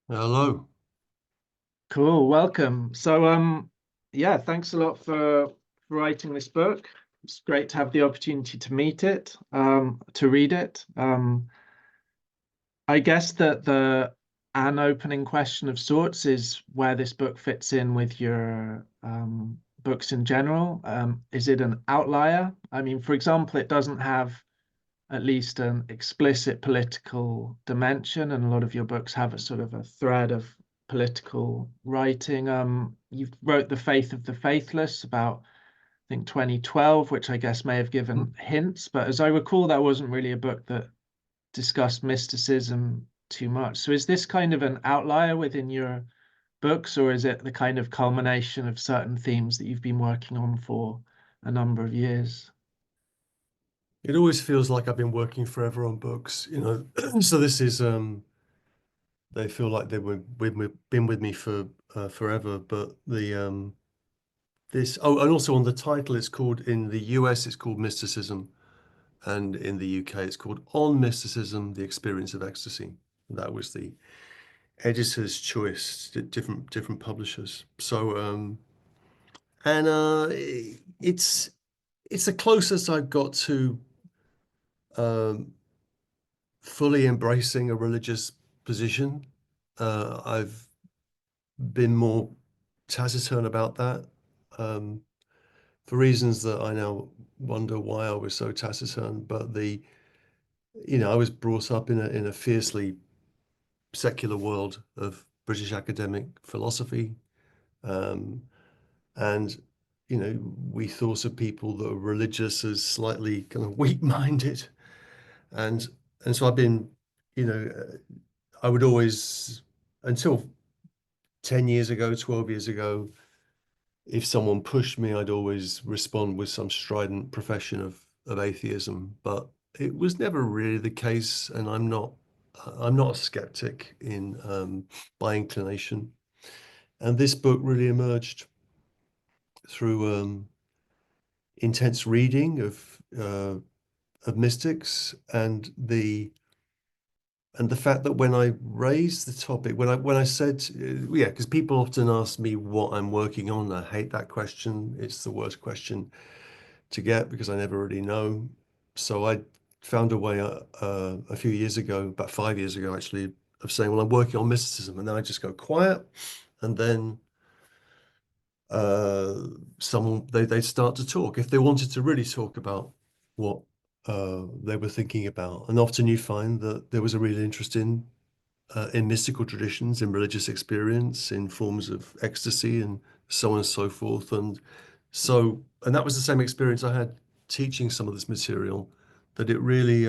Hello. Cool, welcome. Yeah, thanks a lot for writing this book. It's great to have the opportunity to meet it, to read it. I guess that an opening question of sorts is where this book fits in with your books in general. Is it an outlier? I mean, for example, it doesn't have at least an explicit political dimension, and a lot of your books have a sort of a thread of political writing. You've wrote The Faith of the Faithless about, I think, 2012, which I guess may have given hints, but as I recall, that wasn't really a book that discussed mysticism too much. So is this kind of an outlier within your books, or is it the kind of culmination of certain themes that you've been working on for a number of years? It always feels like I've been working forever on books, So this is they feel like been with me for forever, but the this and also on the title it's called in the US it's called Mysticism, and in the UK it's called On Mysticism: The Experience of Ecstasy. That was the editor's choice, different publishers. So and it's the closest I've got to um fully embracing a religious position. I've been more taciturn about that, um, for reasons that I now wonder why I was so taciturn. But I was brought up in a fiercely secular world of British academic philosophy, um, and we thought of people that are religious as slightly kind of weak-minded, and so I've been, you know, I would always, until 10 years ago, 12 years ago, if someone pushed me, I'd always respond with some strident profession of atheism. But it was never really the case, and I'm not a skeptic in by inclination. And this book really emerged through intense reading of mystics, and the fact that when I raised the topic, when I said, yeah, because people often ask me what I'm working on. I hate that question. It's the worst question to get because I never really know. So I found a way a few years ago, about 5 years ago actually, of saying, well, I'm working on mysticism, and then I just go quiet, and then uh, someone they start to talk if they wanted to really talk about what they were thinking about. And often you find that there was a real interest in mystical traditions, in religious experience, in forms of ecstasy, and so on and so forth. And that was the same experience I had teaching some of this material, that it really,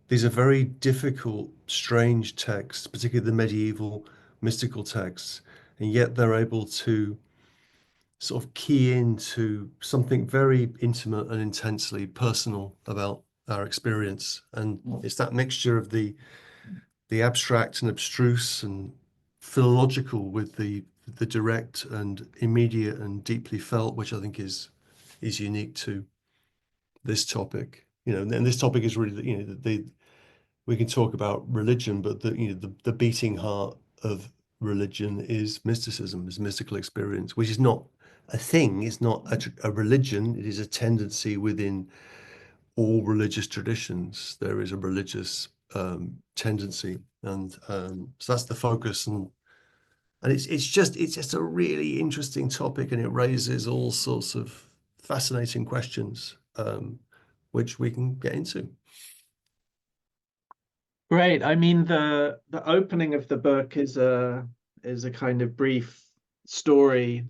these are very difficult, strange texts, particularly the medieval mystical texts, and yet they're able to sort of key into something very intimate and intensely personal about our experience. And it's that mixture of the abstract and abstruse and philological with the direct and immediate and deeply felt, which I think is unique to this topic. And this topic is really, we can talk about religion, but the beating heart of religion is mysticism, is mystical experience, which is not a thing, it's not a religion, it is a tendency within all religious traditions. There is a religious tendency, and so that's the focus, and it's just a really interesting topic, and it raises all sorts of fascinating questions, which we can get into. Great. I mean, the opening of the book is a kind of brief story,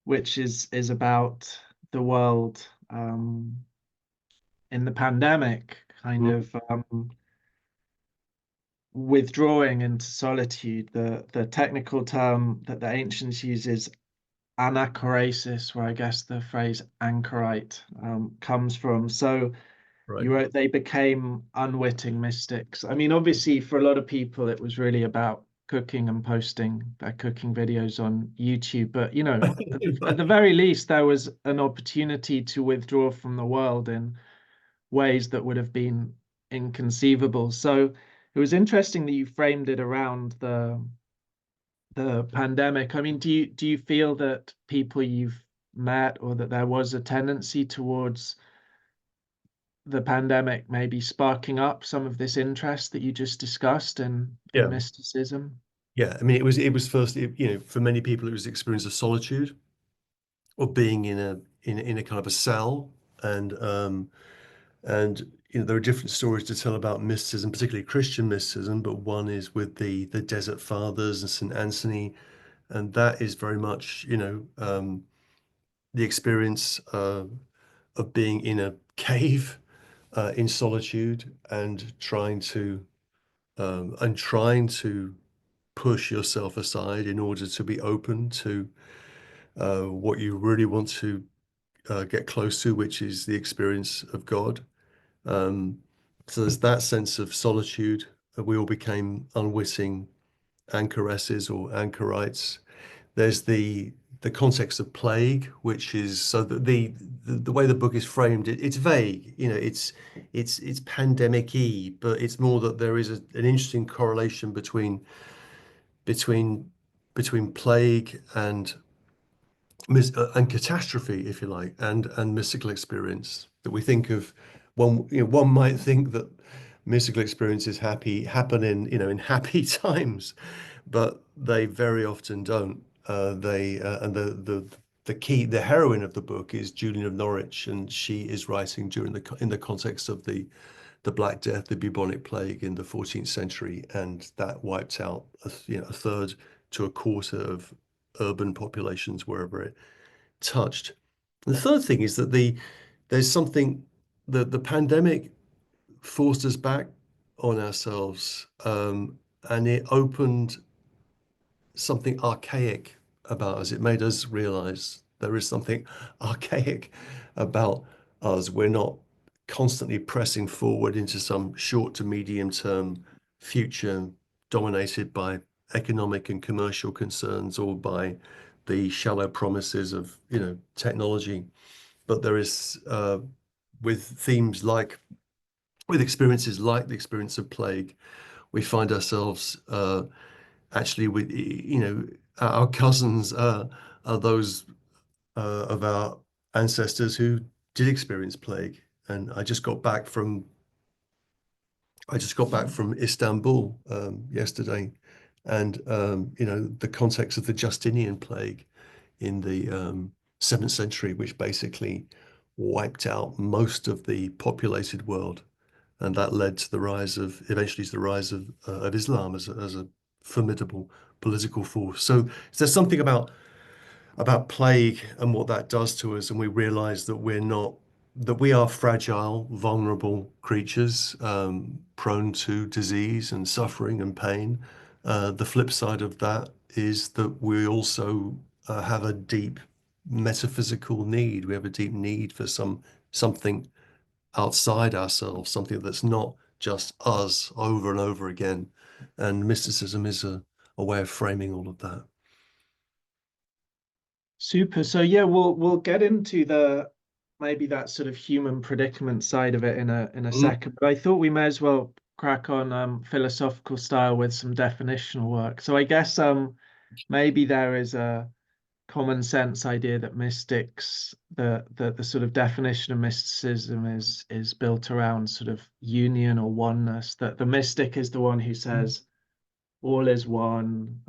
which is about the world in the pandemic, kind Mm. of withdrawing into solitude. The technical term that the ancients use is anachoresis, where I guess the phrase anchorite comes from. So Right. you wrote they became unwitting mystics. I mean, obviously, for a lot of people, it was really about cooking and posting their cooking videos on YouTube. But, at the Right. very least, there was an opportunity to withdraw from the world in ways that would have been inconceivable. So it was interesting that you framed it around the pandemic. I mean, do you feel that people you've met, or that there was a tendency towards the pandemic maybe sparking up some of this interest that you just discussed in Yeah. mysticism? Yeah, I mean, it was first, for many people, it was the experience of solitude, of being in a kind of a cell, and there are different stories to tell about mysticism, particularly Christian mysticism, but one is with the Desert Fathers and St. Anthony, and that is very much, the experience of being in a cave in solitude, and trying to push yourself aside in order to be open to what you really want to get close to, which is the experience of God. Um, so there's that sense of solitude. We all became unwitting anchoresses or anchorites. There's the context of plague, which is so that the way the book is framed, it's vague. It's pandemic-y, but it's more that there is an interesting correlation between between plague and catastrophe, if you like, and mystical experience that we think of. One might think that mystical experiences happen in happy times, but they very often don't. They and the heroine of the book is Julian of Norwich, and she is writing in the context of the Black Death, the bubonic plague in the 14th century, and that wiped out a third to a quarter of urban populations wherever it touched. The third thing is that there's something the pandemic forced us back on ourselves, and it opened something archaic about us. It made us realize there is something archaic about us. We're not constantly pressing forward into some short to medium term future dominated by economic and commercial concerns, or by the shallow promises of, technology. But there is, with themes like, with experiences like the experience of plague, we find ourselves actually with, our cousins are those of our ancestors who did experience plague. And I just got back from Istanbul yesterday, and the context of the Justinian plague in the 7th century, which basically wiped out most of the populated world, and that led to eventually to the rise of Islam as a formidable political force. So there's something about plague and what that does to us, and we realize that we are fragile, vulnerable creatures, prone to disease and suffering and pain. The flip side of that is that we also have a deep metaphysical need. We have a deep need for something outside ourselves, something that's not just us over and over again. And mysticism is a way of framing all of that. Super. So yeah, we'll get into the maybe that sort of human predicament side of it in a Mm. second. But I thought we may as well crack on philosophical style with some definitional work. So I guess maybe there is a common sense idea that mystics, the sort of definition of mysticism is built around sort of union or oneness, that the mystic is the one who says all is one,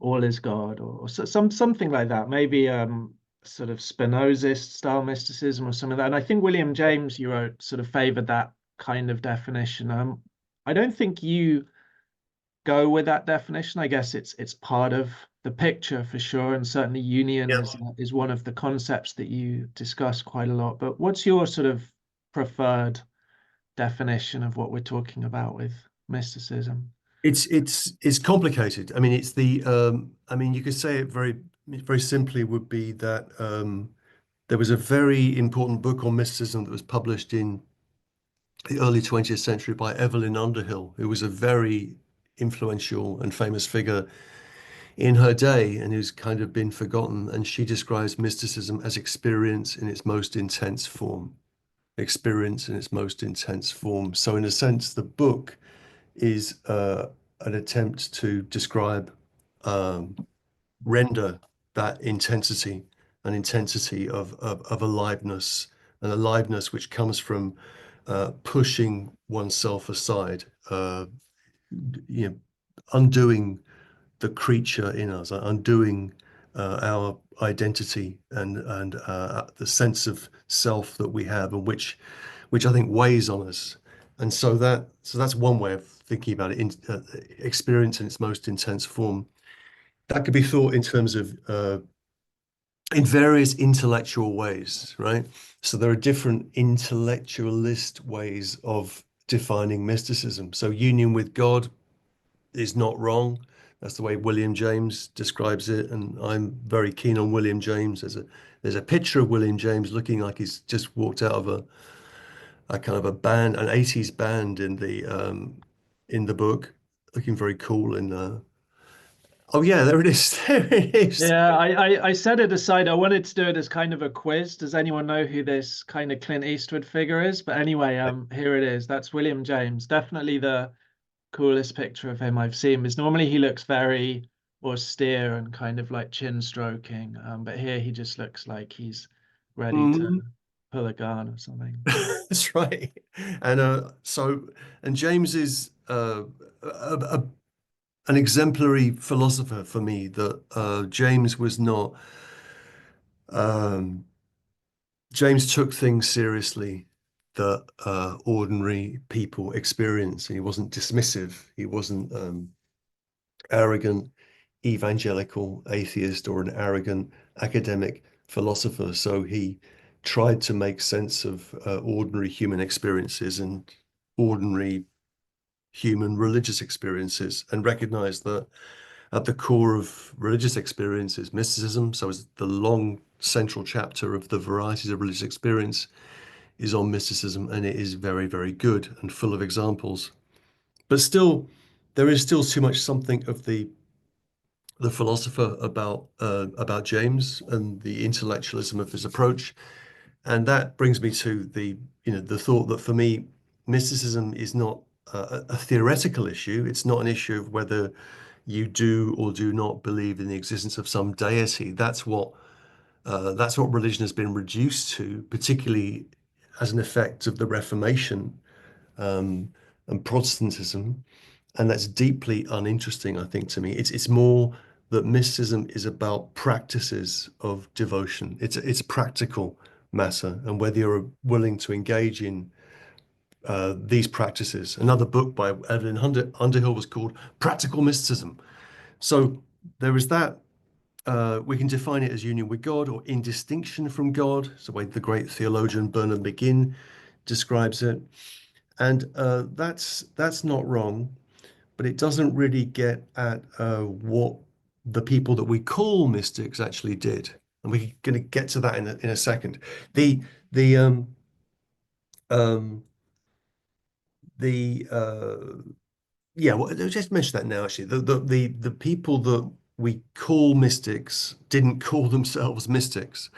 all is God, or something like that. Maybe sort of Spinozist style mysticism or something like that. And I think William James, you wrote, sort of favored that kind of definition. I don't think you go with that definition. I guess it's part of the picture for sure, and certainly union Yeah. is one of the concepts that you discuss quite a lot. But what's your sort of preferred definition of what we're talking about with mysticism? It's complicated. I mean, you could say it very simply would be that there was a very important book on mysticism that was published in the early 20th century by Evelyn Underhill, who was a very influential and famous figure in her day and who's kind of been forgotten. And she describes mysticism as experience in its most intense form. Experience in its most intense form. So in a sense, the book is an attempt to describe, um, render that intensity, an intensity of aliveness, an aliveness which comes from pushing oneself aside, you know, undoing the creature in us, undoing our identity and the sense of self that we have, and which I think weighs on us. And so that's one way of thinking about it. Experience in its most intense form. That could be thought in terms of in various intellectual ways, right? So there are different intellectualist ways of defining mysticism. So union with God is not wrong. That's the way William James describes it, and I'm very keen on William James. There's a picture of William James looking like he's just walked out of a kind of a band, an 80s band in the book, looking very cool. And oh yeah, there it is. There it is. Yeah, I set it aside. I wanted to do it as kind of a quiz. Does anyone know who this kind of Clint Eastwood figure is? But anyway, here it is. That's William James. Definitely the coolest picture of him I've seen. Because normally he looks very austere and kind of like chin stroking. But here he just looks like he's ready to Mhm. pull a gun or something. That's right. And and James is an exemplary philosopher for me. That James was not. Um, James took things seriously that ordinary people experience. He wasn't dismissive. He wasn't arrogant, evangelical atheist, or an arrogant academic philosopher. So he tried to make sense of ordinary human experiences and ordinary human religious experiences, and recognize that at the core of religious experience is mysticism. So it's the long central chapter of the varieties of religious experience is on mysticism, and it is very, very good and full of examples. But still, there is still too much something of the philosopher about James and the intellectualism of his approach. And that brings me to the thought that for me, mysticism is not a theoretical issue. It's not an issue of whether you do or do not believe in the existence of some deity. That's what religion has been reduced to, particularly as an effect of the Reformation, um, and Protestantism. And that's deeply uninteresting, I think, to me. It's more that mysticism is about practices of devotion. It's a practical matter, and whether you're willing to engage in these practices. Another book by Evelyn Underhill was called Practical Mysticism. So there is that. We can define it as union with God or in distinction from God. It's the way the great theologian Bernard McGinn describes it. And that's not wrong, but it doesn't really get at what the people that we call mystics actually did. And we're going to get to that in a second. The the um, the yeah, well, I'll just mention that now. Actually, the people that we call mystics didn't call themselves mystics.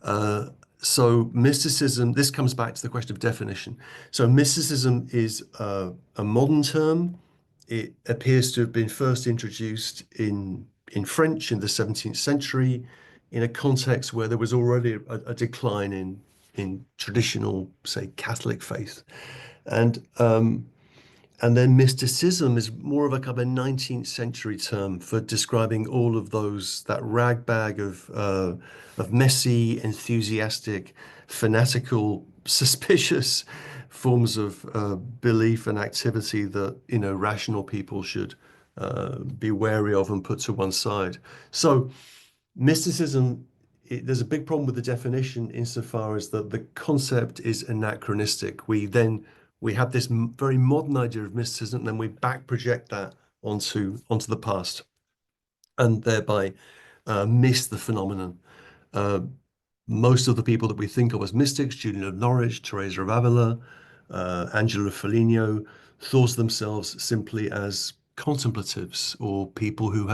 Uh, so mysticism, this comes back to the question of definition. So mysticism is a modern term. It appears to have been first introduced in French in the 17th century, in a context where there was already a decline in traditional, say, Catholic faith, and um, and then mysticism is more of a kind of a 19th century term for describing all of those, that ragbag of messy, enthusiastic, fanatical, suspicious forms of belief and activity that, rational people should be wary of and put to one side. So mysticism, there's a big problem with the definition insofar as that the concept is anachronistic. We have this very modern idea of mysticism, and then we back project that onto the past, and thereby miss the phenomenon. Uh, Most of the people that we think of as mystics, Julian of Norwich, Teresa of Avila, Angela Foligno, thought of themselves simply as contemplatives or people who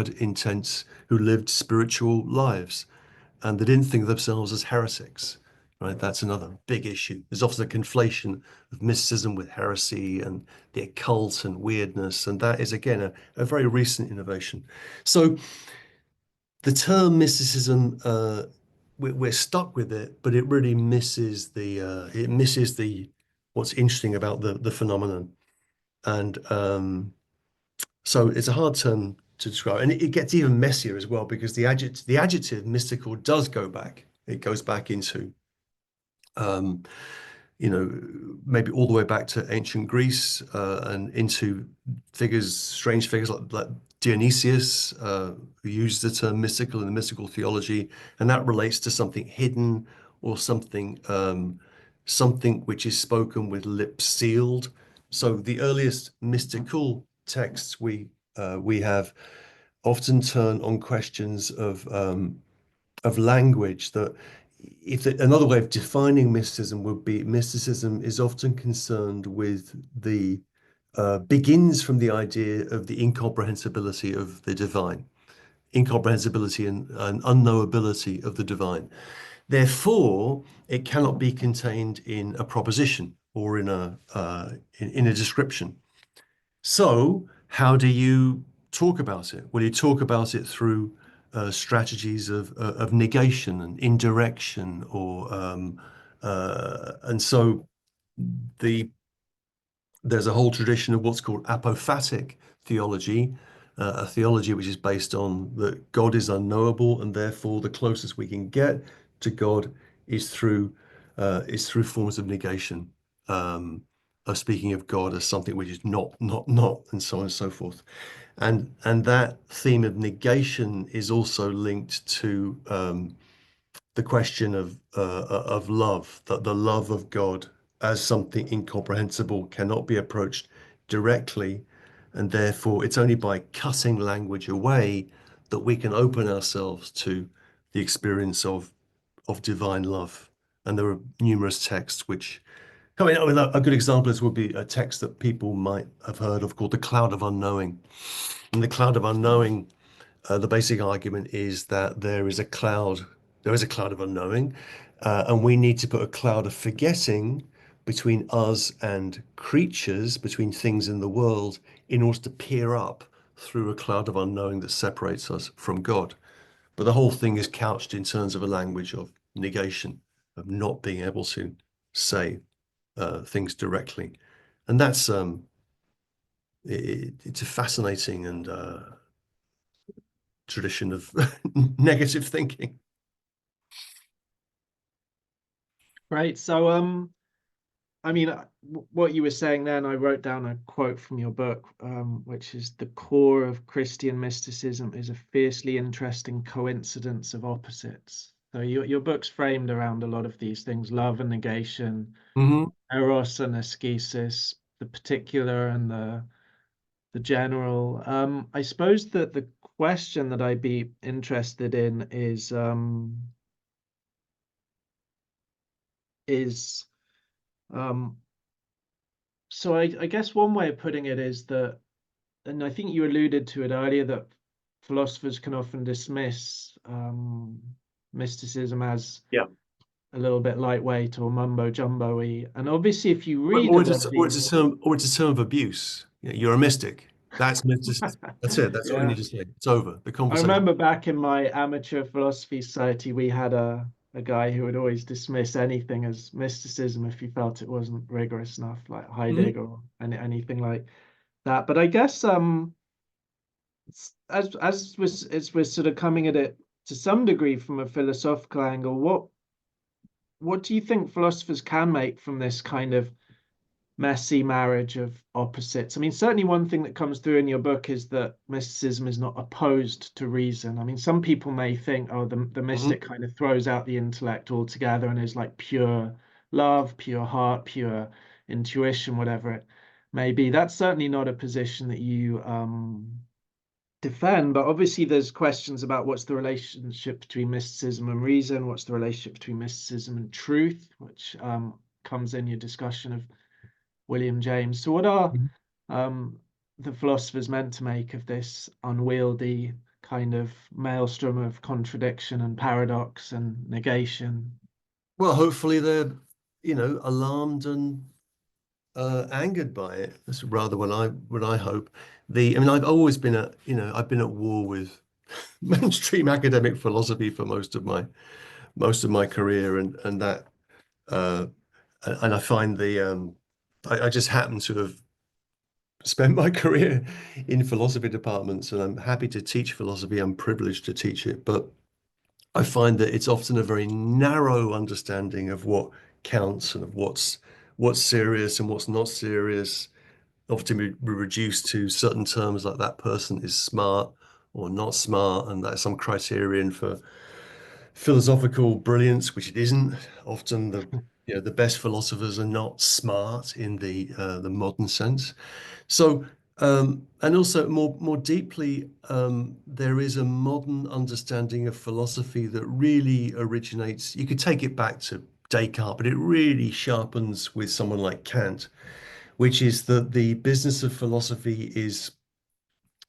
lived spiritual lives, and they didn't think of themselves as heretics, right? That's another big issue. There's often a conflation of mysticism with heresy and the occult and weirdness, and that is again a very recent innovation. So the term mysticism, we're stuck with it, but it really misses the what's interesting about the phenomenon. And so it's a hard term to describe, and it gets even messier as well because the adjective mystical does go back. It goes back into um, you know, maybe all the way back to ancient Greece and into strange figures like Dionysius, who used the term mystical in the mystical theology, and that relates to something hidden or something which is spoken with lips sealed. So the earliest mystical texts we have often turn on questions of language that another way of defining mysticism would be mysticism is often concerned with begins from the idea of the incomprehensibility of the divine, incomprehensibility and unknowability of the divine. Therefore, it cannot be contained in a proposition or in a description. So, how do you talk about it? Well, you talk about it through strategies of negation and indirection, and so the there's a whole tradition of what's called apophatic theology, a theology which is based on that God is unknowable, and therefore the closest we can get to God is through forms of negation, of speaking of God as something which is not, and so on and so forth. And that theme of negation is also linked to the question of love, that the love of God as something incomprehensible cannot be approached directly, and therefore it's only by cutting language away that we can open ourselves to the experience of divine love. And there are numerous texts which I mean, a good example is would be a text that people might have heard of called the Cloud of Unknowing. In the Cloud of Unknowing, the basic argument is that there is a cloud of unknowing, and we need to put a cloud of forgetting between us and creatures, between things in the world, in order to peer up through a cloud of unknowing that separates us from God. But the whole thing is couched in terms of a language of negation, of not being able to say things directly. And it's a fascinating and tradition of negative thinking. Right. So, I mean, what you were saying then, I wrote down a quote from your book, which is the core of Christian mysticism is a fiercely interesting coincidence of opposites. So your book's framed around a lot of these things, love and negation, Hmm. eros and ascesis, the particular and the general. I suppose that the question that I'd be interested in is um, so I guess one way of putting it is that, and I think you alluded to it earlier, that philosophers can often dismiss mysticism as Yeah. a little bit lightweight or mumbo jumbo-y. And obviously, if you read a Or lot of these, it's a term of abuse. You're a mystic. That's mysticism. That's it. That's all you yeah, need to say. It's over. The I conversation. remember back in my amateur philosophy society, we had a guy who would always dismiss anything as mysticism if he felt it wasn't rigorous enough, like Mhm. Heidegger or anything like that. But I guess as we're sort of coming at it to some degree from a philosophical angle, what do you think philosophers can make from this kind of messy marriage of opposites? I mean, certainly one thing that comes through in your book is that mysticism is not opposed to reason. I mean, some people may think, oh, the Mhm. mystic kind of throws out the intellect altogether and is like pure love, pure heart, pure intuition, whatever it may be. That's certainly not a position that you defend, but obviously there's questions about what's the relationship between mysticism and reason, what's the relationship between mysticism and truth, which comes in your discussion of William James. So what are Mhm. um, the philosophers meant to make of this unwieldy kind of maelstrom of contradiction and paradox and negation? Well, hopefully they're, alarmed and angered by it. That's rather what I hope. I mean, I've always been I've been at war with mainstream academic philosophy for most of my career, and that uh, and I find I just happen to have spent my career in philosophy departments, and I'm happy to teach philosophy. I'm privileged to teach it, but I find that it's often a very narrow understanding of what counts and of what's serious and what's not serious. Often we're reduced to certain terms like that person is smart or not smart, and that's some criterion for philosophical brilliance, which it isn't. Often the best philosophers are not smart in the modern sense. So, and also more deeply, there is a modern understanding of philosophy that really originates. You could take it back to Descartes, but it really sharpens with someone like Kant, which is that the business of philosophy is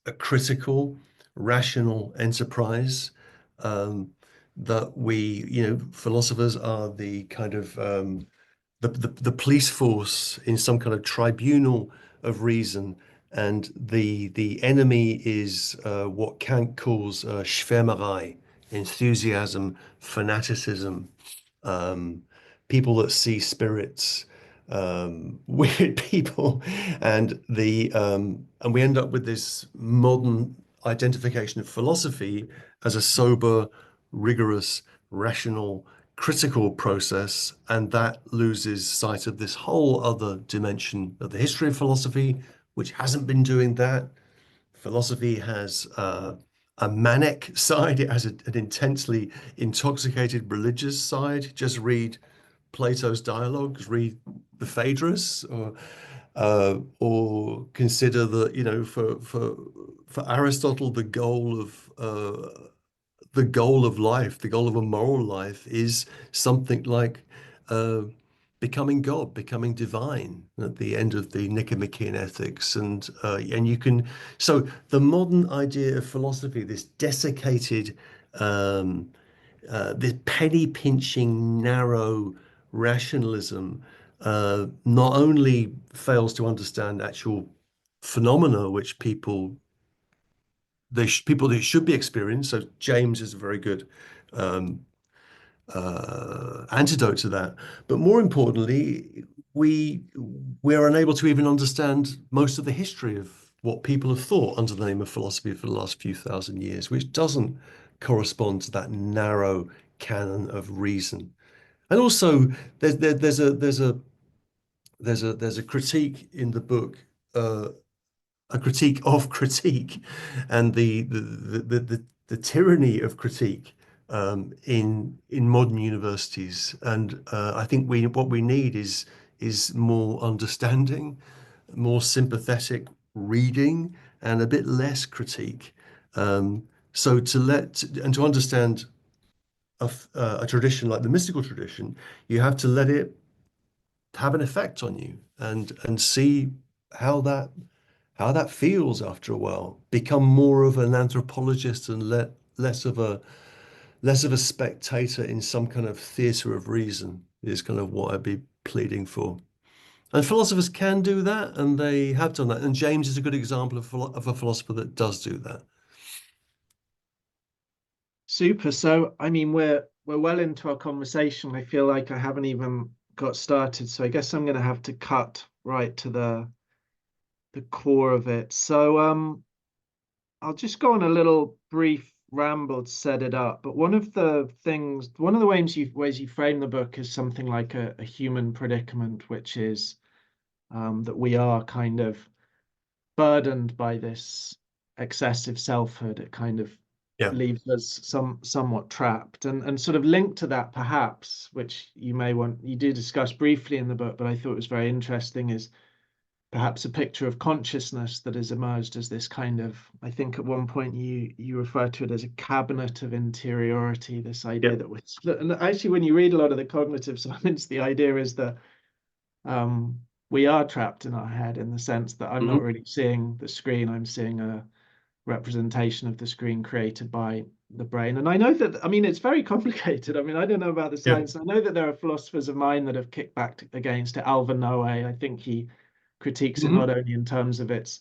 a critical, rational enterprise. Um, that philosophers are the kind of the police force in some kind of tribunal of reason, and the enemy is what Kant calls Schwärmerei, enthusiasm, fanaticism, um, people that see spirits, weird people, and we end up with this modern identification of philosophy as a sober, rigorous, rational, critical process, and that loses sight of this whole other dimension of the history of philosophy, which hasn't been doing that. Philosophy has a manic side. It has an intensely intoxicated religious side. Just read Plato's dialogues, read the Phaedrus, or consider that for Aristotle, the goal of life, the goal of a moral life, is something like uh, becoming God, becoming divine at the end of the Nicomachean Ethics, and you can. So the modern idea of philosophy, this desiccated, um, this penny pinching, narrow rationalism, not only fails to understand actual phenomena which people that should be experienced. So James is a very good um, antidote to that. But more importantly, we we're unable to even understand most of the history of what people have thought under the name of philosophy for the last few thousand years, which doesn't correspond to that narrow canon of reason. And also, there's a critique in the book. A critique of critique and the tyranny of critique in modern universities. And I think what we need is more understanding, more sympathetic reading, and a bit less critique. Um, so to understand a tradition like the mystical tradition, you have to let it have an effect on you and see how that feels after a while. Become more of an anthropologist and less of a spectator in some kind of theatre of reason is kind of what I'd be pleading for. And philosophers can do that, and they have done that. And James is a good example of a philosopher that does do that. Super. So, I mean, we're well into our conversation. I feel like I haven't even got started. So I guess I'm going to have to cut right to the core of it. So, I'll just go on a little brief ramble to set it up. But one of the ways you frame the book is something like a human predicament, which is that we are kind of burdened by this excessive selfhood. It kind of Yeah. leaves us somewhat trapped, and sort of linked to that, perhaps, which you do discuss briefly in the book, but I thought was very interesting, is perhaps a picture of consciousness that has emerged as this kind of, I think at one point you refer to it as a cabinet of interiority, this idea Yep. that and actually when you read a lot of the cognitive science, the idea is that um, we are trapped in our head, in the sense that I'm not Mhm. really seeing the screen, I'm seeing a representation of the screen created by the brain. And I know that, I mean, it's very complicated. I mean, I don't know about the Yeah. science. I know that there are philosophers of mind that have kicked back against it. Alvin Noe, I think he critiques it not Hmm. only in terms of its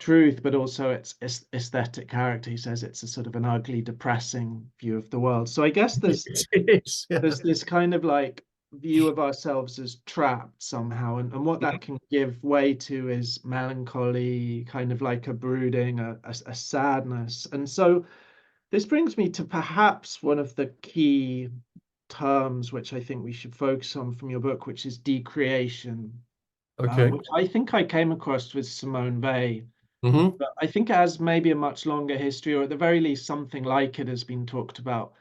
truth, but also its aesthetic character. He says it's a sort of an ugly, depressing view of the world. So I guess It is. Yeah. there's this kind of like view of ourselves as trapped somehow, and what that can give way to is melancholy, kind of like a brooding, a sadness. And so this brings me to perhaps one of the key terms which I think we should focus on from your book, which is decreation, Okay. which I think I came across with Simone Weil. Hmm. But I think it has maybe a much longer history, or at the very least, something like it has been talked about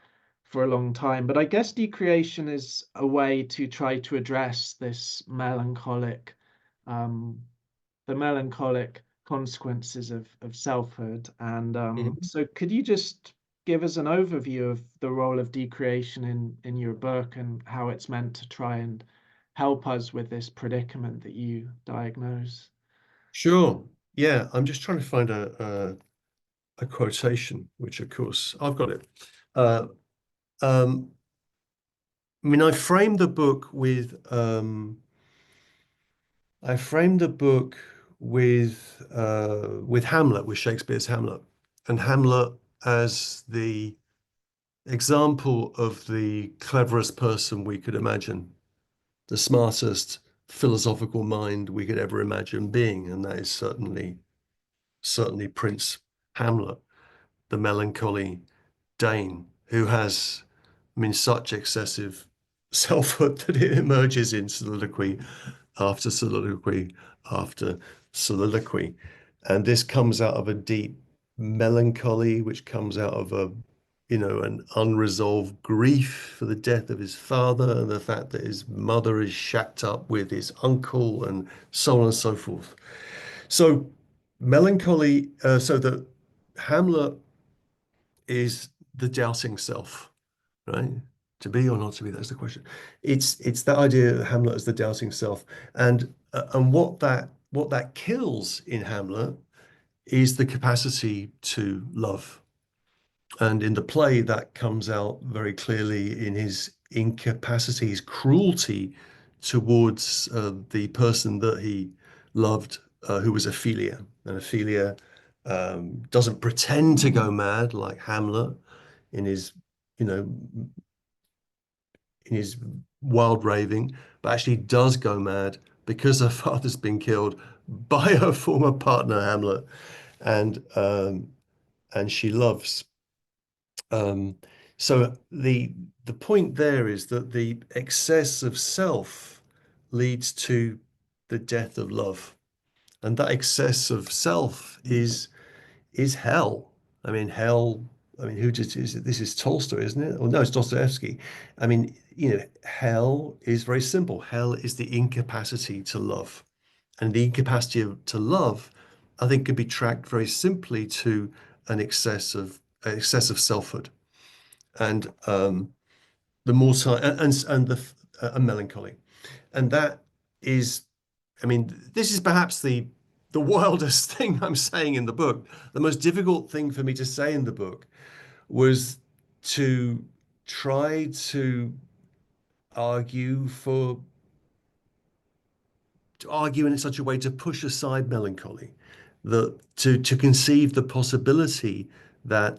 for a long time. But I guess decreation is a way to try to address this um, the melancholic consequences of selfhood. And Hmm. so, could you just give us an overview of the role of decreation in your book and how it's meant to try and help us with this predicament that you diagnose? Sure. Yeah, I'm just trying to find a quotation, which of course I've got it. Uh, um, I mean, I framed the book with Hamlet, with Shakespeare's Hamlet, and Hamlet as the example of the cleverest person we could imagine, the smartest philosophical mind we could ever imagine being, and that is certainly Prince Hamlet, the melancholy Dane, who has, I mean, such excessive selfhood that it emerges in soliloquy after soliloquy after soliloquy. And this comes out of a deep melancholy, which comes out of an unresolved grief for the death of his father and the fact that his mother is shacked up with his uncle and so on and so forth. So melancholy, so that Hamlet is the doubting self, right? To be or not to be, that's the question. It's that idea of Hamlet as the doubting self, and what that kills in Hamlet is the capacity to love. And in the play, that comes out very clearly in his incapacity, his cruelty towards the person that he loved, who was Ophelia. And Ophelia doesn't pretend to go mad like Hamlet in his, you know, in his wild raving, but actually does go mad because her father's been killed by her former partner Hamlet, and she loves. Um, so the point there is that the excess of self leads to the death of love, and that excess of self is hell. I mean, hell. I mean, who just is it? This is Tolstoy, isn't it? Or no, it's Dostoevsky. I mean, hell is very simple. Hell is the incapacity to love, and the incapacity to love, I think, could be tracked very simply to an excess of selfhood, and the more time and the a melancholy, and that is, I mean, this is perhaps the wildest thing I'm saying in the book. The most difficult thing for me to say in the book was to try to argue for to argue in such a way to push aside melancholy, that to conceive the possibility that,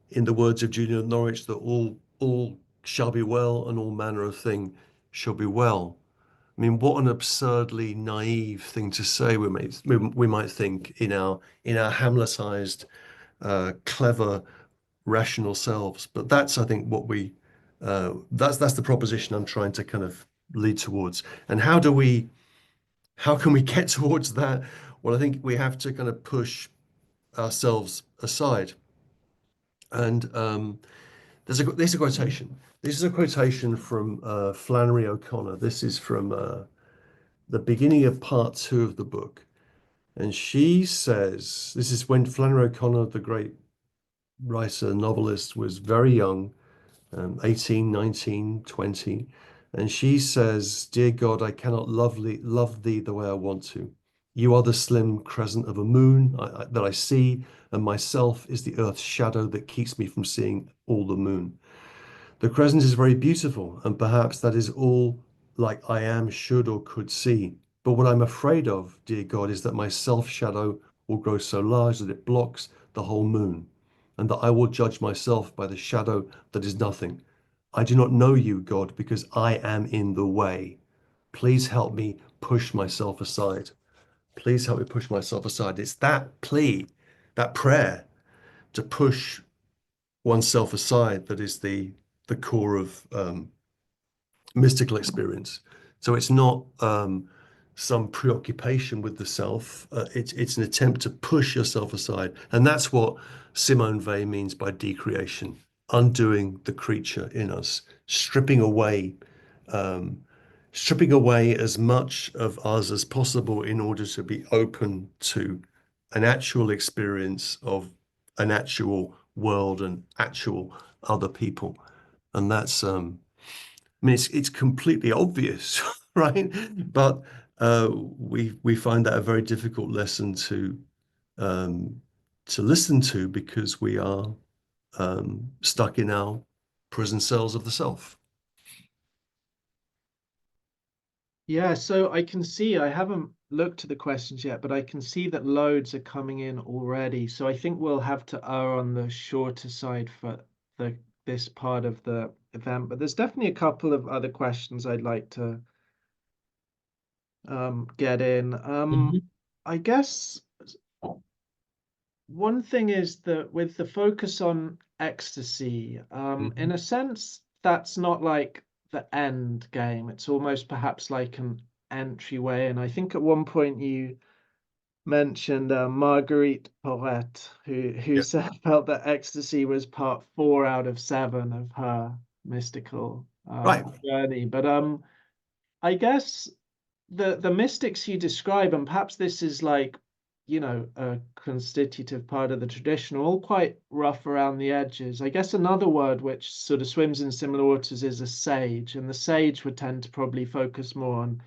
in the words of Julian of Norwich, that all shall be well and all manner of thing shall be well. I mean, what an absurdly naive thing to say. We might think in our Hamletized, clever, rational selves. But that's, I think, that's the proposition I'm trying to kind of lead towards. And how can we get towards that? Well, I think we have to kind of push ourselves aside. And there's a quotation. This is a quotation from Flannery O'Connor. This is from the beginning of part two of the book. And she says, this is when Flannery O'Connor, the great writer, novelist, was very young, 18, 19, 20. And she says, "Dear God, I cannot love thee the way I want to. You are the slim crescent of a moon that I see, and myself is the earth's shadow that keeps me from seeing all the moon. The crescent is very beautiful, and perhaps that is all like I am, should, or could see. But what I'm afraid of, dear God, is that my self shadow will grow so large that it blocks the whole moon, and that I will judge myself by the shadow that is nothing. I do not know you, God, because I am in the way. Please help me push myself aside. Please help me push myself aside. It's that plea, that prayer to push oneself aside that is the core of mystical experience. So it's not some preoccupation with the self. It's an attempt to push yourself aside, and that's what Simone Weil means by decreation, undoing the creature in us, um, stripping away as much of us as possible in order to be open to an actual experience of an actual world and actual other people. And that's I mean, it's completely obvious, right? But we find that a very difficult lesson um, to listen to because we are stuck in our prison cells of the self. Yeah, so I can see, I haven't looked at the questions yet, but I can see that loads are coming in already. So I think we'll have to err on the shorter side for the this part of the event. But there's definitely a couple of other questions I'd like to get in. Mhm. I guess one thing is that with the focus on ecstasy, in Mhm. a sense, that's not like the end game. It's almost perhaps like an entryway. And I think at one point you mentioned Marguerite Porete, who Yeah. said felt that ecstasy was part 4 out of 7 of her mystical Right. journey. But I guess the mystics you describe, and perhaps this is like, a constitutive part of the tradition, are all quite rough around the edges. I guess another word which sort of swims in similar waters is a sage, and the sage would tend to probably focus more on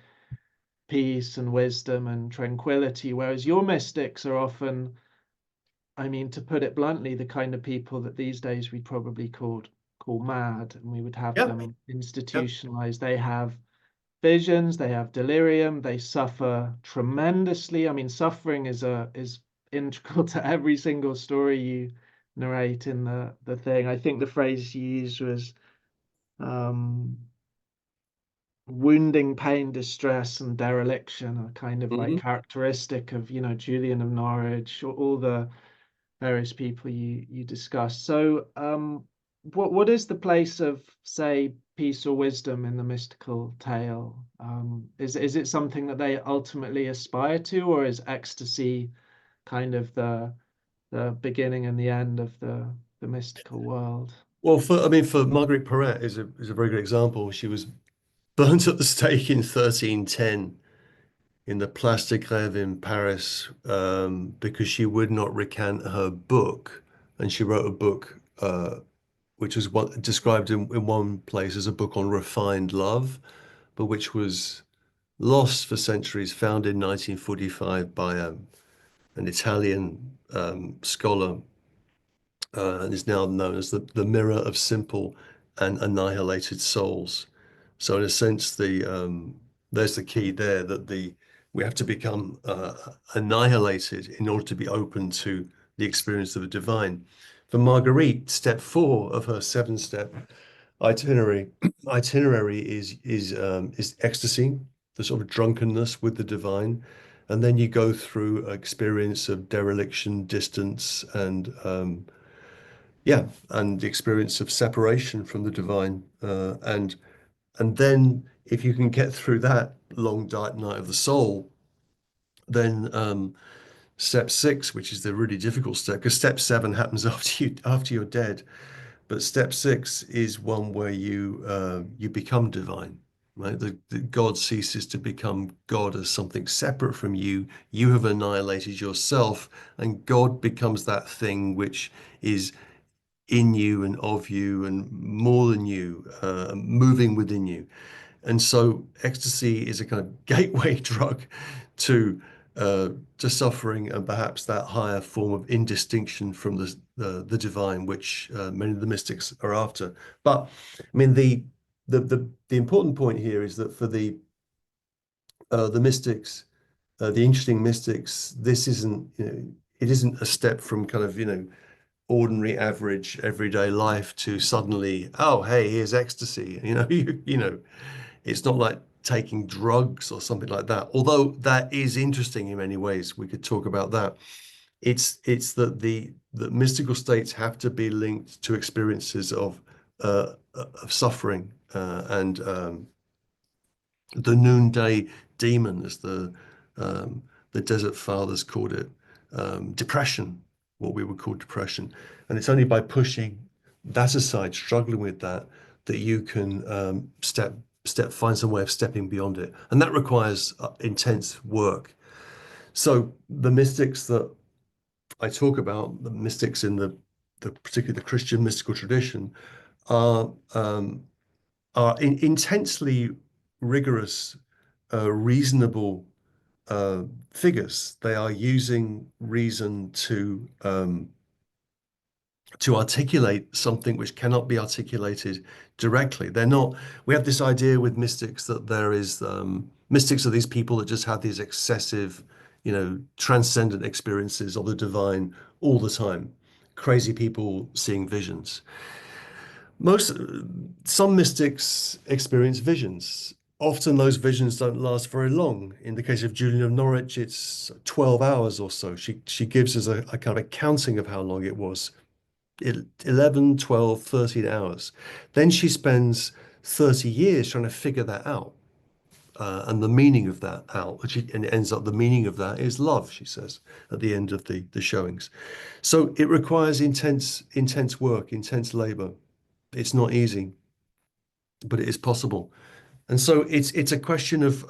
peace and wisdom and tranquility, whereas your mystics are often, I mean, to put it bluntly, the kind of people that these days we'd probably call mad, and we would have Yeah. them Yeah. institutionalized. They have visions, they have delirium, they suffer tremendously. I mean, suffering is integral to every single story you narrate in the thing. I think the phrase you used was um, wounding, pain, distress, and dereliction are kind of like Mhm. characteristic of, Julian of Norwich, or all the various people you discuss. So, what is the place of, say, peace or wisdom in the mystical tale? Is it something that they ultimately aspire to, or is ecstasy kind of the beginning and the end of the mystical world? Well, for Marguerite Porete is a very good example. She was burnt at the stake in 1310 in the Place de Grève in Paris because she would not recant her book, and she wrote a book which was described in one place as a book on refined love, but which was lost for centuries, found in 1945 by an Italian scholar and is now known as the mirror of simple and annihilated souls. So in a sense, there's the key there that we have to become annihilated in order to be open to the experience of the divine. For Marguerite, step 4 of her 7-step itinerary itinerary is ecstasy, the sort of drunkenness with the divine, and then you go through an experience of dereliction, distance, and yeah, and the experience of separation from the divine, and then if you can get through that long dark night of the soul, then step 6, which is the really difficult step, because step 7 happens after you're dead, but step 6 is one where you become divine, right? The God ceases to become God as something separate from you. You have annihilated yourself, and God becomes that thing which is in you and of you and more than you, moving within you. And so ecstasy is a kind of gateway drug to uh, to suffering, and perhaps that higher form of indistinction from the divine, which many of the mystics are after. But I mean, the important point here is that for the mystics, the interesting mystics, this isn't, it isn't a step from kind of, ordinary, average, everyday life to suddenly, oh, hey, here's ecstasy. It's not like taking drugs or something like that. Although that is interesting in many ways, we could talk about that. It's that the mystical states have to be linked to experiences of suffering, and the noonday demon, as the Desert Fathers called it, depression, what we would call depression. And it's only by pushing that aside, struggling with that, that you can find some way of stepping beyond it. And that requires intense work. So the mystics that I talk about, the mystics in particularly the Christian mystical tradition, are intensely rigorous, reasonable figures. They are using reason to articulate something which cannot be articulated directly. They're not. We have this idea with mystics that there is mystics are these people that just have these excessive, transcendent experiences of the divine all the time. Crazy people seeing visions. Some mystics experience visions. Often those visions don't last very long. In the case of Julian of Norwich, it's 12 hours or so. She gives us a kind of a counting of how long it was. 11, 12, 13 hours. Then she spends 30 years trying to figure that out, and the meaning of that out. And it ends up, the meaning of that is love, she says, at the end of the showings. So it requires intense work, intense labor. It's not easy, but it is possible. And so it's a question of,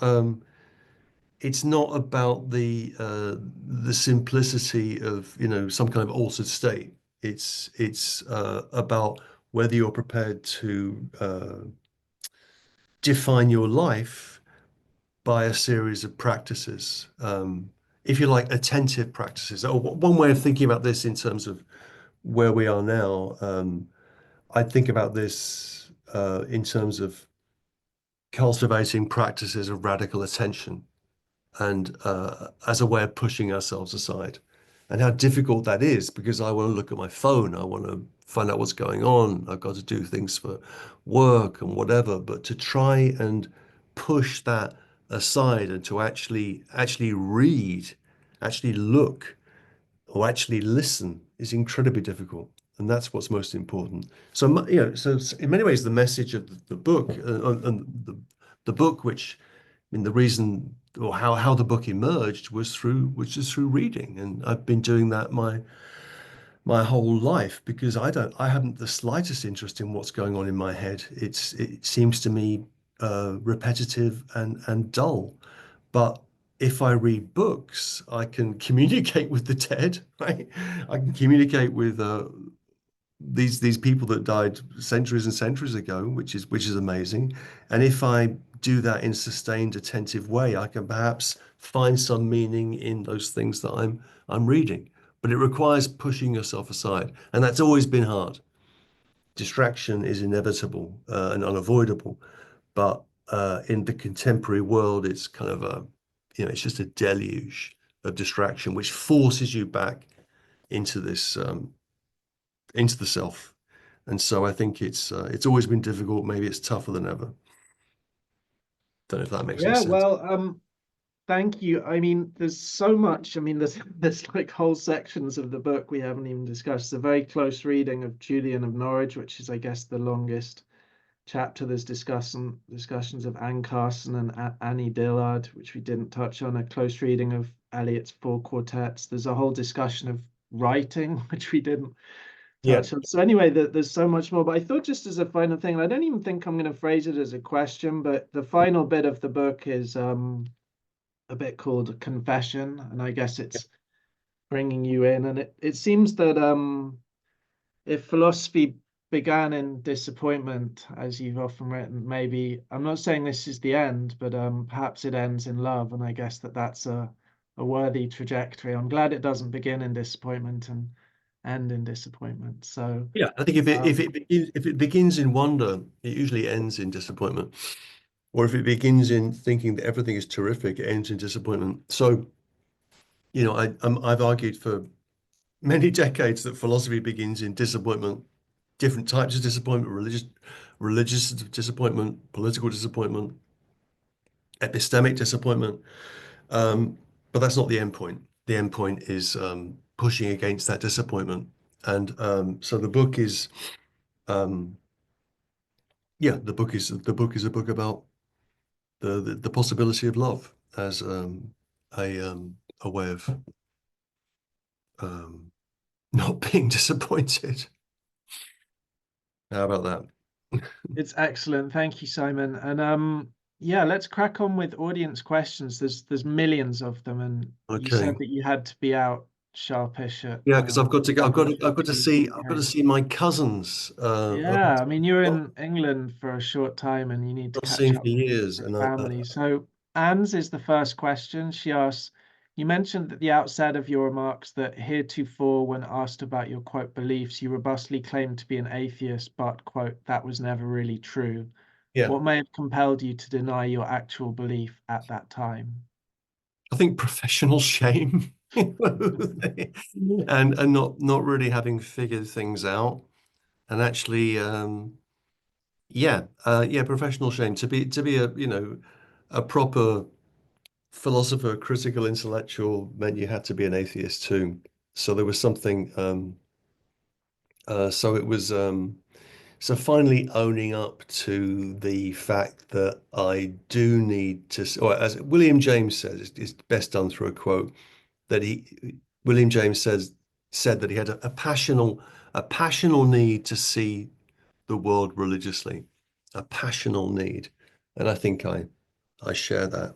it's not about the simplicity of, some kind of altered state. It's about whether you're prepared to define your life by a series of practices. If you like, attentive practices. Or one way of thinking about this in terms of where we are now, I think about this in terms of cultivating practices of radical attention, and as a way of pushing ourselves aside, and how difficult that is, because I want to look at my phone, I want to find out what's going on, I've got to do things for work and whatever, but to try and push that aside and to actually read, actually look, or actually listen is incredibly difficult. And that's what's most important. So, so in many ways, the message of the book, and the book, which, I mean, the reason, or how the book emerged was through reading, and I've been doing that my whole life, because I haven't the slightest interest in what's going on in my head. It seems to me repetitive and dull. But if I read books, I can communicate with the dead, right? I can communicate with these people that died centuries and centuries ago, which is amazing. And if I do that in a sustained, attentive way, I can perhaps find some meaning in those things that I'm reading. But it requires pushing yourself aside, and that's always been hard. Distraction is inevitable and unavoidable, but in the contemporary world, it's kind of it's just a deluge of distraction, which forces you back into this into the self. And so I think it's always been difficult. Maybe it's tougher than ever. Don't know if that makes any Yeah, sense. well, thank you. I mean, there's so much. I mean, there's like whole sections of the book we haven't even discussed. It's a very close reading of Julian of Norwich, which is, I guess, the longest chapter. There's discussions of Anne Carson and Annie Dillard, which we didn't touch on. A close reading of Eliot's four quartets. There's a whole discussion of writing, which we didn't Yeah. touch on. So anyway, there's so much more. But I thought, just as a final thing, and I don't even think I'm going to phrase it as a question, but the final bit of the book is a bit called Confession, and I guess it's bringing you in. And it seems that if philosophy began in disappointment, as you've often written, maybe, I'm not saying this is the end, but perhaps it ends in love. And I guess that's a worthy trajectory. I'm glad it doesn't begin in disappointment and end in disappointment. So, Yeah, I think if it begins in wonder, it usually ends in disappointment. Or if it begins in thinking that everything is terrific, it ends in disappointment. So, I've argued for many decades that philosophy begins in disappointment, different types of disappointment, religious disappointment, political disappointment, epistemic disappointment. But that's not the end point. The end point is pushing against that disappointment. And so the book is, um, yeah, the book is a book about the possibility of love as a way of um, not being disappointed. How about that? it's excellent. Thank you, Simon. And yeah, let's crack on with audience questions. There's millions of them, and you Okay. said that you had to be out sharpish at Yeah, because I've got to go. £7:50 I've got to UK. see my cousins. Yeah, I mean, you were Not in England for a short time and you need to not catch seen up for years, with and family. So, Anne's is the first question. She asks, you mentioned at the outset of your remarks that heretofore, when asked about your quote beliefs, you robustly claimed to be an atheist, but quote, that was never really true. yeah, What may have compelled you to deny your actual belief at that time? I think professional shame, and not really having figured things out, and actually, yeah, professional shame to be a proper philosopher, critical intellectual meant you had to be an atheist too. So there was something. So it was. So finally owning up to the fact that I do need to, or as William James says, it's best done through a quote that William James said that he had a passional need to see the world religiously, a passional need, and I think I share that.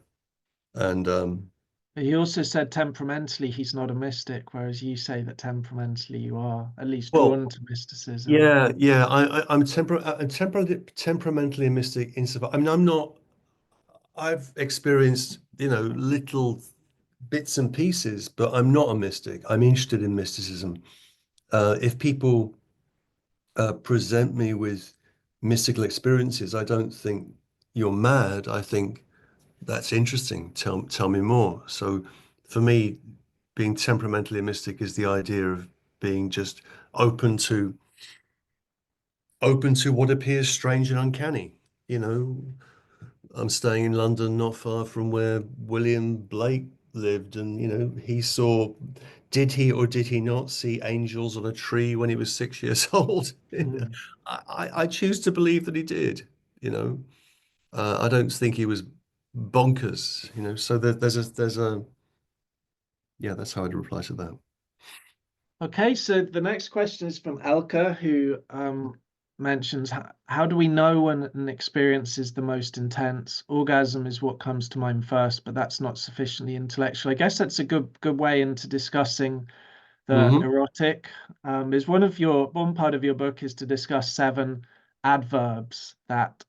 And He also said temperamentally he's not a mystic, whereas you say that temperamentally you are, at least well, drawn to mysticism. yeah, I'm temperamentally a mystic insofar. I mean, I'm not. I've experienced, little bits and pieces, but I'm not a mystic. I'm interested in mysticism. If people present me with mystical experiences, I don't think you're mad. I think that's interesting. Tell me more. So for me, being temperamentally a mystic is the idea of being just open to open to what appears strange and uncanny. You know, I'm staying in London, not far from where William Blake lived, and he saw. Did he or did he not see angels on a tree when he was 6 years old? Hmm. I choose to believe that he did. You know, I don't think he was bonkers. So there's a yeah. That's how I'd reply to that. Okay, so the next question is from Elka, who mentions how do we know when an experience is the most intense? Orgasm is what comes to mind first, but that's not sufficiently intellectual. I guess that's a good way into discussing the Hmm. erotic. Is one part of your book is to discuss seven adverbs that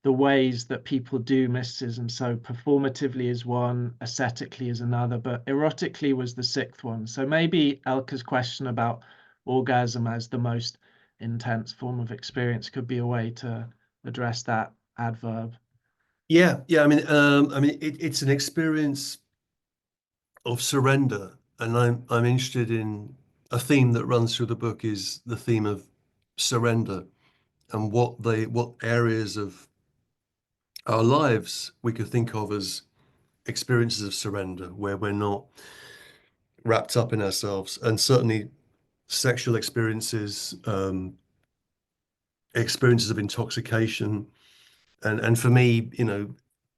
the ways that people do mysticism. So performatively is one, ascetically is another, but erotically was the sixth one. So maybe Elka's question about orgasm as the most intense form of experience could be a way to address that adverb. Yeah. I mean, it's an experience of surrender, and I'm interested in a theme that runs through the book is the theme of surrender and what areas of our lives we could think of as experiences of surrender where we're not wrapped up in ourselves, and certainly sexual experiences, experiences of intoxication, and for me,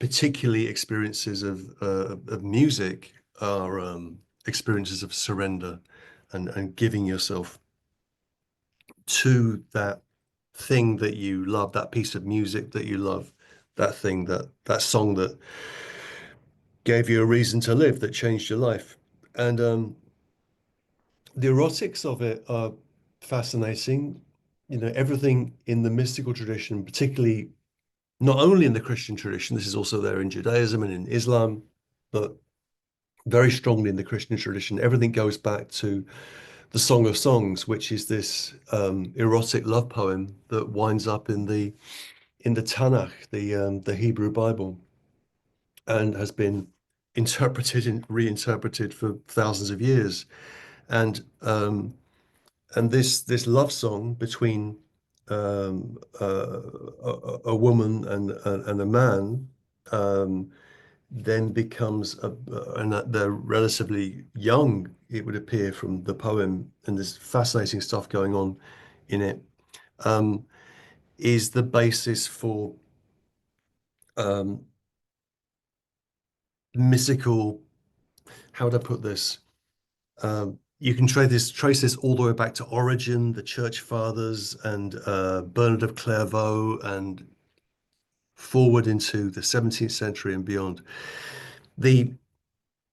particularly experiences of music are experiences of surrender and giving yourself to that thing that you love, that piece of music that you love, that song that gave you a reason to live, that changed your life. And the erotics of it are fascinating. Everything in the mystical tradition, particularly not only in the Christian tradition, this is also there in Judaism and in Islam, but very strongly in the Christian tradition. Everything goes back to the Song of Songs, which is this erotic love poem that winds up in the Tanakh, the Hebrew Bible, and has been interpreted and reinterpreted for thousands of years. And this love song between a woman and a man then becomes and they're relatively young, it would appear from the poem, and there's fascinating stuff going on in it, um, is the basis for um, mystical, how would I put this? You can trace this all the way back to Origen, the Church Fathers, and Bernard of Clairvaux, and forward into the 17th century and beyond. The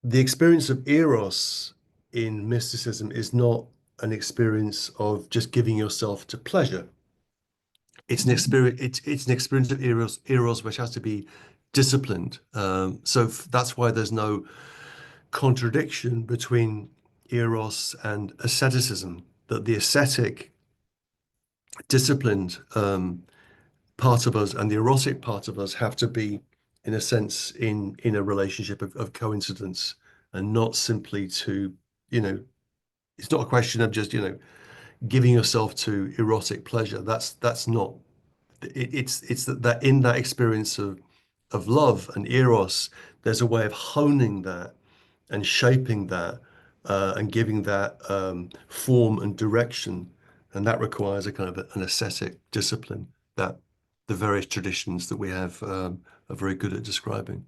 the experience of eros in mysticism is not an experience of just giving yourself to pleasure. It's an experience. It's an experience of eros which has to be disciplined. So that's why there's no contradiction between eros and asceticism. That the ascetic, disciplined part of us and the erotic part of us have to be, in a sense, in a relationship of coincidence, and not simply to, you know, it's not a question of just, giving yourself to erotic pleasure. That's not it's that in that experience of love and eros, there's a way of honing that and shaping that and giving that form and direction, and that requires a kind of an ascetic discipline that the various traditions that we have are very good at describing.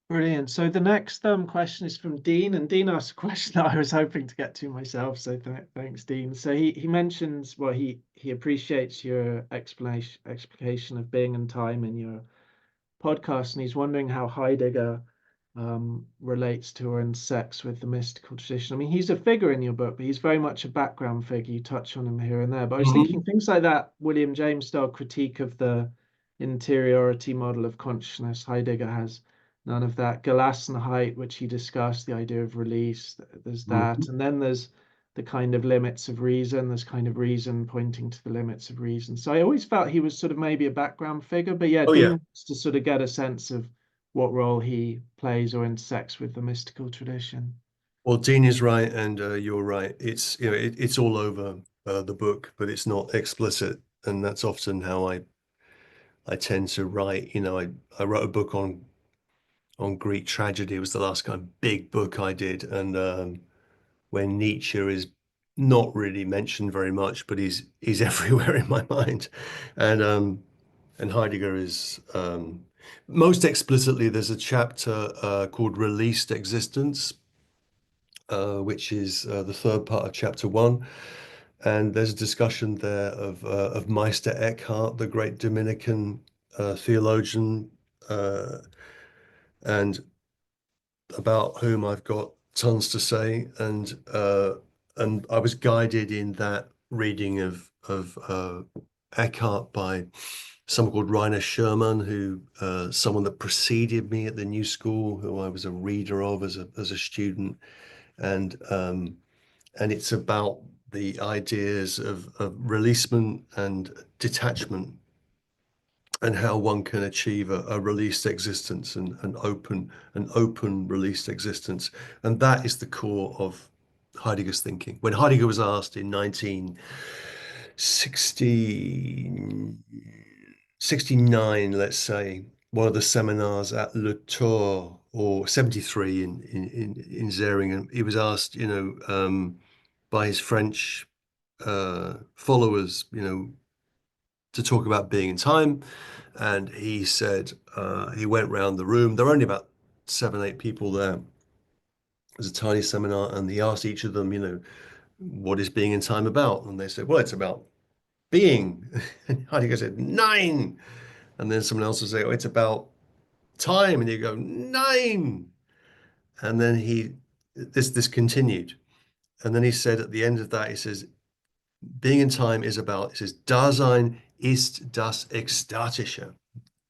Brilliant. So the next question is from Dean, and Dean asked a question that I was hoping to get to myself. So thanks, Dean. So he mentions, well, he appreciates your explication of being and time in your podcast, and he's wondering how Heidegger relates to or intersects with the mystical tradition. I mean, he's a figure in your book, but he's very much a background figure. You touch on him here and there. But I was thinking Mhm. things like that William James style critique of the interiority model of consciousness. Heidegger has none of that. Gelassenheit, which he discussed, the idea of release, there's that. Mhm. And then there's the kind of limits of reason. There's kind of reason pointing to the limits of reason. So I always felt he was sort of maybe a background figure. But yeah, Oh Dean yeah. wants to sort of get a sense of what role he plays or intersects with the mystical tradition. Well, Dean is right, and you're right. It's it's all over the book, but it's not explicit, and that's often how I tend to write. I wrote a book on Greek tragedy. It was the last kind of big book I did, and where Nietzsche is not really mentioned very much, but he's everywhere in my mind, and Heidegger is most explicitly. There's a chapter called "Released Existence," which is the third part of chapter one. And there's a discussion there of Meister Eckhart, the great Dominican theologian, and about whom I've got tons to say. And I was guided in that reading of Eckhart by someone called Rainer Sherman, who someone that preceded me at the New School, who I was a reader of as a student, and um, and it's about the ideas of releasement and detachment, and how one can achieve a released existence, and an open released existence. And that is the core of Heidegger's thinking. When Heidegger was asked in 1969, let's say, one of the seminars at Le Tour, or 73 in Zeringen, he was asked, by his French followers, to talk about being in time. And he said, he went round the room. There were only about 7, 8 people there. It was a tiny seminar, and he asked each of them, what is being in time about? And they said, well, it's about being. And Heidegger said, nine. And then someone else would say, oh, it's about time. And you go, nine. And then this continued. And then he said at the end of that, he says, being in time is about, it says, Dasein ist das Ekstatische.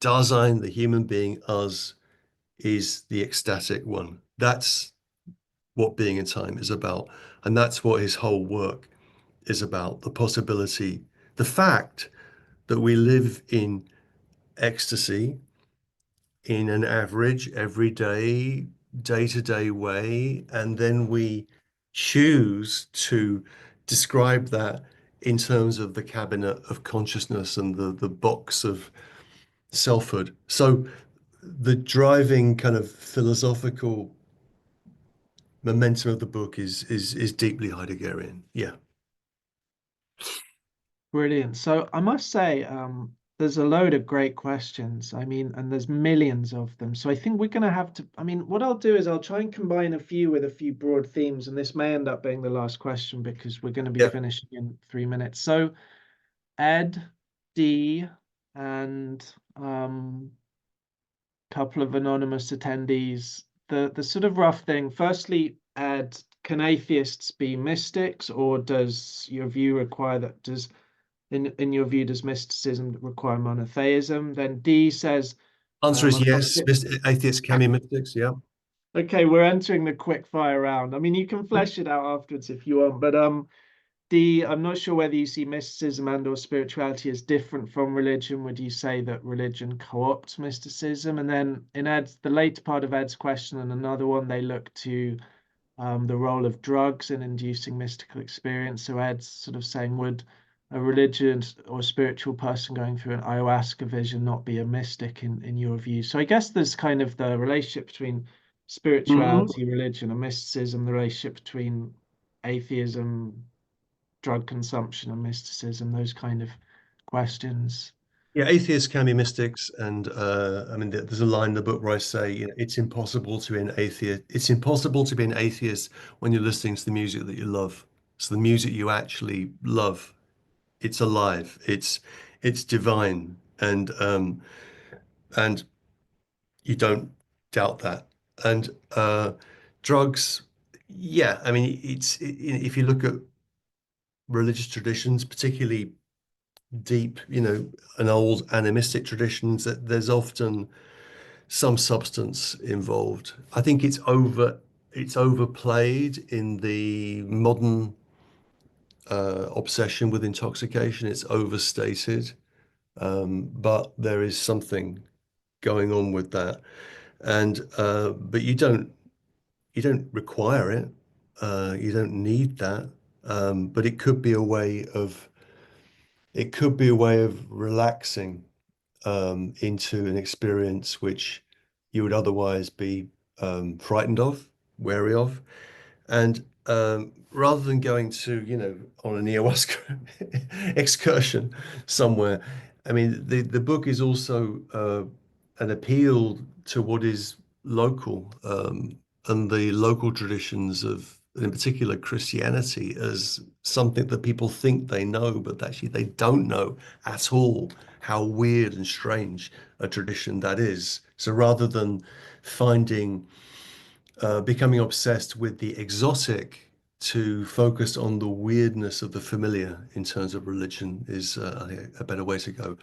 Dasein, the human being, us, is the ecstatic one. That's what being in time is about. And that's what his whole work is about, the possibility, the fact that we live in ecstasy in an average, everyday, day-to-day way, and then we choose to describe that in terms of the cabinet of consciousness and the box of selfhood. So the driving kind of philosophical momentum of the book is deeply Heideggerian. Yeah. Brilliant. So I must say, there's a load of great questions. I mean, and there's millions of them. So I think we're going to have to, I mean, what I'll do is I'll try and combine a few with a few broad themes, and this may end up being the last question because we're going to be Yeah. finishing in 3 minutes. So Ed, D, and couple of anonymous attendees, the sort of rough thing. Firstly, Ed, can atheists be mystics, or does your view require that? Does in your view, does mysticism require monotheism? Then D says, Answer is I've got yes. Atheists can be mystics. Yeah. okay, we're entering the quick fire round. I mean, you can flesh it out afterwards if you want, but D, I'm not sure whether you see mysticism and or spirituality as different from religion. Would you say that religion co-opts mysticism? And then in Ed's, the later part of Ed's question and another one, they look to the role of drugs in inducing mystical experience. So Ed's sort of saying, would a religious or spiritual person going through an ayahuasca vision not be a mystic in your view? So I guess there's kind of the relationship between Mhm. spirituality, religion, and mysticism, the relationship between atheism, drug consumption, and mysticism, those kind of questions. Yeah, atheists can be mystics, and I mean, there's a line in the book where I say, you know, it's impossible to be an atheist. It's impossible to be an atheist when you're listening to the music that you love. So the music you actually love, it's alive, it's divine, and you don't doubt that. And drugs, yeah, I mean, if you look at religious traditions, particularly deep, you know, and old animistic traditions, that there's often some substance involved. I think it's overplayed in the modern obsession with intoxication. It's overstated, but there is something going on with that. And but you don't require it. You don't need that. But it could be a way of relaxing into an experience which you would otherwise be frightened of, wary of. And rather than going to, you know, on an ayahuasca excursion somewhere, I mean, the book is also an appeal to what is local and the local traditions of, in particular, Christianity as something that people think they know, but actually they don't know at all how weird and strange a tradition that is. So rather than finding becoming obsessed with the exotic to focus on the weirdness of the familiar in terms of religion is I think a better way to go.